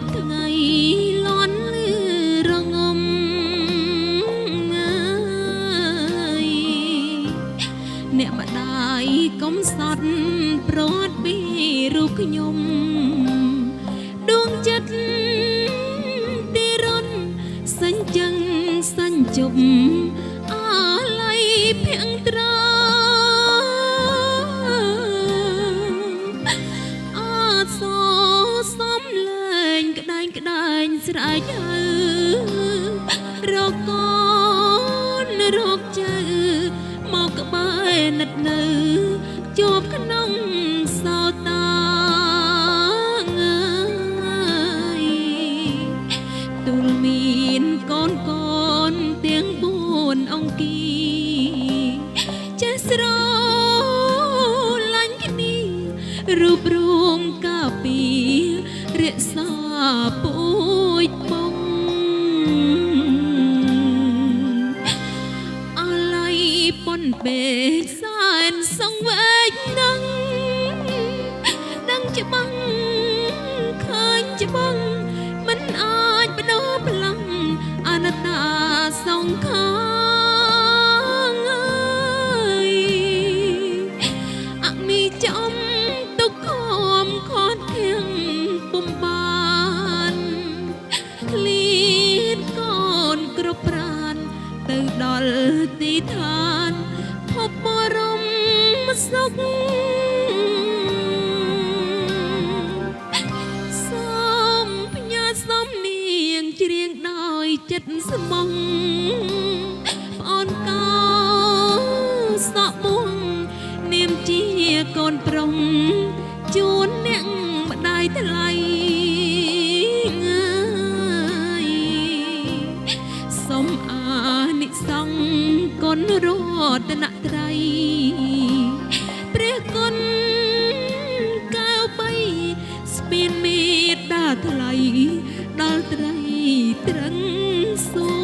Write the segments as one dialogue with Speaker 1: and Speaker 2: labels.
Speaker 1: បថ្ងៃលន់លឺរងំអ្នកម្ដាយកុំសត់ប្រត់ពីរូបខ្ញុំដួងចិត្តទីរន់សញ្ចឹងសញ្ជប់អាល័យភាំងត្រាសំលែងក្តែងក្តែងស្រែកហៅរកកូនរកចៅមកក្បែរនិតនៅជាប់ក្នុងសោតាទូលមានកូនកូនទាំង4អង្គីចេះស្រឡាញ់គ្នារូបរាងកាពីរក្សាពូជបងអាល័យប៉ុនពេកសែនសងវែកដឹងច្បាស់ឃើញច្បាស់មិនអាចបដូរផ្លាំងអនត្តាសង្ខារអមីចំទុកខំខត់ធៀងពុំបានឃ្លៀតកូនគ្រប់ប្រានទៅដល់ទីឋានភពបរមសុខសូមផ្ញើសំនៀងច្រៀងដោយចិត្តស្មោះប្អូនកោសក់មួងនាមជាកូនប្រុងជួនអ្នកម្ដាយថ្លៃសូមអានិសង្ឃគុណរតនត្រ័យព្រះគុណកៅបីស្ពានមេត្តាថ្លៃដល់ត្រីត្រឹងសួគ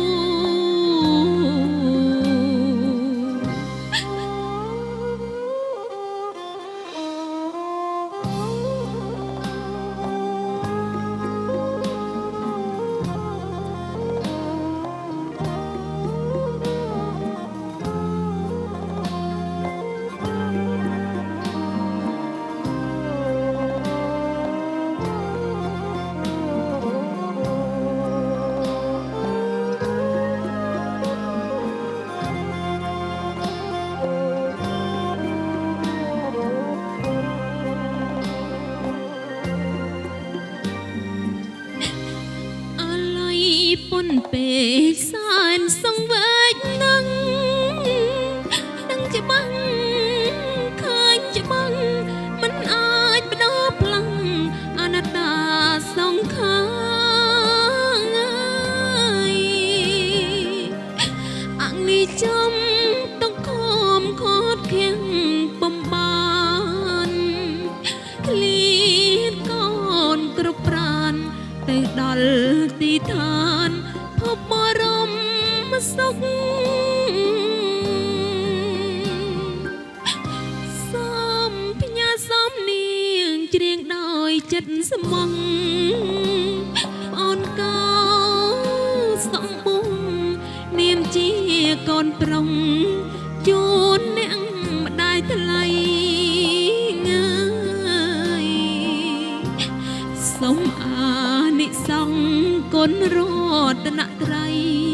Speaker 1: ៌ប៉ុនពេកសែនសងវែកដឹងច្បាស់ឃើញច្បាស់មិនអាចបដូរផ្លាំងអនត្តាសង្ខារអនិច្ចំទុកខំខត់ខៀងបំបានឃ្លៀតកូនគ្រប់ប្រានទៅដល់ទីឋានភពបរមសុខសូមផ្ញើសំនៀងច្រៀងដោយចិត្តស្មោះប្អូនកោសក់បុងនាមជាកូនប្រុងជួនអ្នកម្ដាយថ្លៃសូមអានិសង្ឃគុណរតនត្រ័យ